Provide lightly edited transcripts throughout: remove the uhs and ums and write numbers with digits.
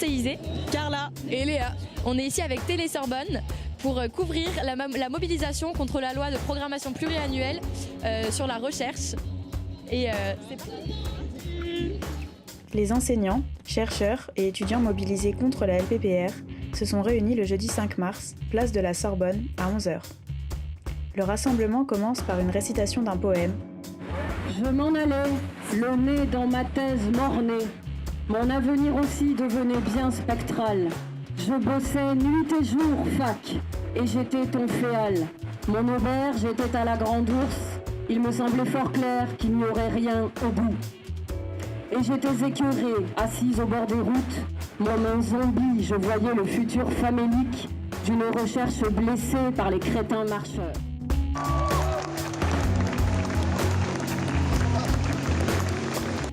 CISE, Carla et Léa. On est ici avec Télé Sorbonne pour couvrir la mobilisation contre la loi de programmation pluriannuelle sur la recherche. Et Les enseignants, chercheurs et étudiants mobilisés contre la LPPR se sont réunis le jeudi 5 mars, place de la Sorbonne, à 11h. Le rassemblement commence par une récitation d'un poème. Je m'en allais, le nez dans ma thèse mort-née. Mon avenir aussi devenait bien spectral. Je bossais nuit et jour, fac, et j'étais ton féal. Mon auberge était à la Grande Ourse. Il me semblait fort clair qu'il n'y aurait rien au bout. Et j'étais écœurée, assise au bord des routes. Mon un zombie, je voyais le futur famélique d'une recherche blessée par les crétins marcheurs.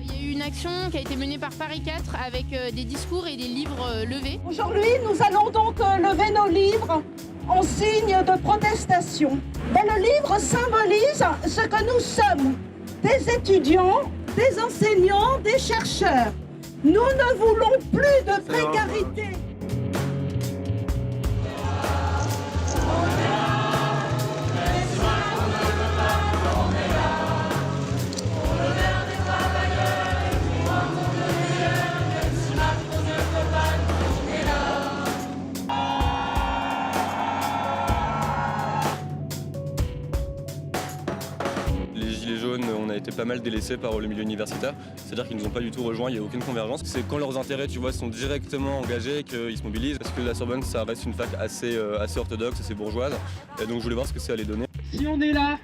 Il y a eu une action qui a été menée par Paris 4 avec des discours et des livres levés. Aujourd'hui, nous allons donc lever nos livres en signe de protestation. Et le livre symbolise ce que nous sommes, des étudiants, des enseignants, des chercheurs. Nous ne voulons plus de précarité. Les gilets jaunes, on a été pas mal délaissés par le milieu universitaire, c'est-à-dire qu'ils ne nous ont pas du tout rejoints, il n'y a aucune convergence. C'est quand leurs intérêts, tu vois, sont directement engagés qu'ils se mobilisent, parce que la Sorbonne, ça reste une fac assez orthodoxe, assez bourgeoise, et donc je voulais voir ce que ça allait donner. Si on est là,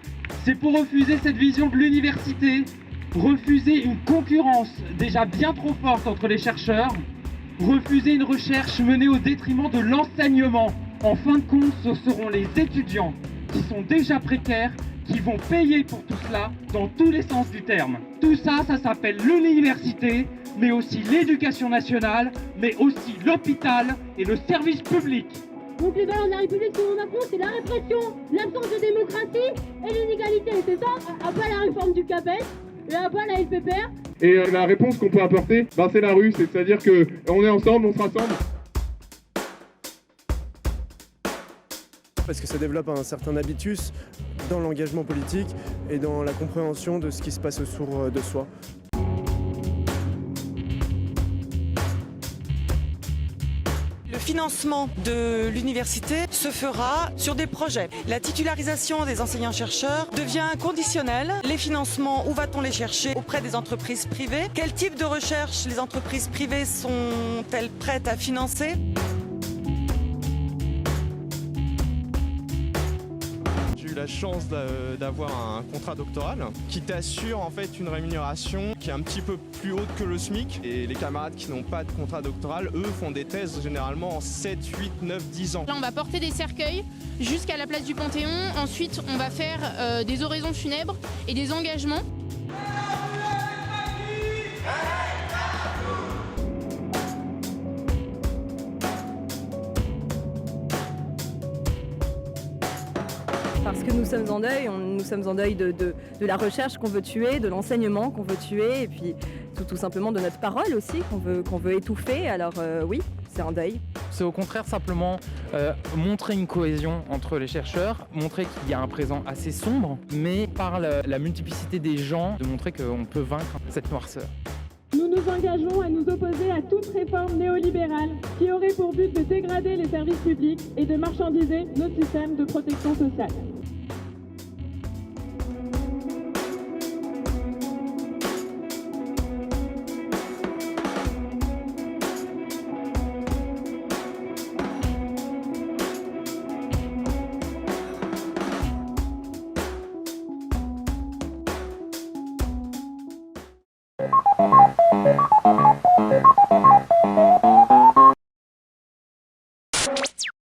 c'est pour refuser cette vision de l'université, refuser une concurrence déjà bien trop forte entre les chercheurs, refuser une recherche menée au détriment de l'enseignement. En fin de compte, ce seront les étudiants qui sont déjà précaires qui vont payer pour tout cela dans tous les sens du terme. Tout ça, ça s'appelle l'université, mais aussi l'éducation nationale, mais aussi l'hôpital et le service public. Donc les valeurs de la République selon Macron, c'est la répression, l'absence de démocratie et l'inégalité. C'est ça, à pas la réforme du CAPES, et à pas la LPPR. Et la réponse qu'on peut apporter, c'est la rue, c'est-à-dire qu'on est ensemble, on se rassemble. Parce que ça développe un certain habitus dans l'engagement politique et dans la compréhension de ce qui se passe autour de soi. Le financement de l'université se fera sur des projets. La titularisation des enseignants-chercheurs devient conditionnelle. Les financements, où va-t-on les chercher? Auprès des entreprises privées. Quel type de recherche les entreprises privées sont-elles prêtes à financer? La chance d'avoir un contrat doctoral qui t'assure en fait une rémunération qui est un petit peu plus haute que le SMIC, et les camarades qui n'ont pas de contrat doctoral, eux, font des thèses généralement en 7, 8, 9, 10 ans. Là, on va porter des cercueils jusqu'à la place du Panthéon. Ensuite, on va faire des oraisons funèbres et des engagements. Parce que nous sommes en deuil, nous sommes en deuil de la recherche qu'on veut tuer, de l'enseignement qu'on veut tuer, et puis tout simplement de notre parole aussi qu'on veut étouffer. Alors oui, c'est un deuil. C'est au contraire simplement montrer une cohésion entre les chercheurs, montrer qu'il y a un présent assez sombre, mais par la multiplicité des gens, de montrer qu'on peut vaincre cette noirceur. Nous nous engageons à nous opposer à toute réforme néolibérale qui aurait pour but de dégrader les services publics et de marchandiser notre système de protection sociale.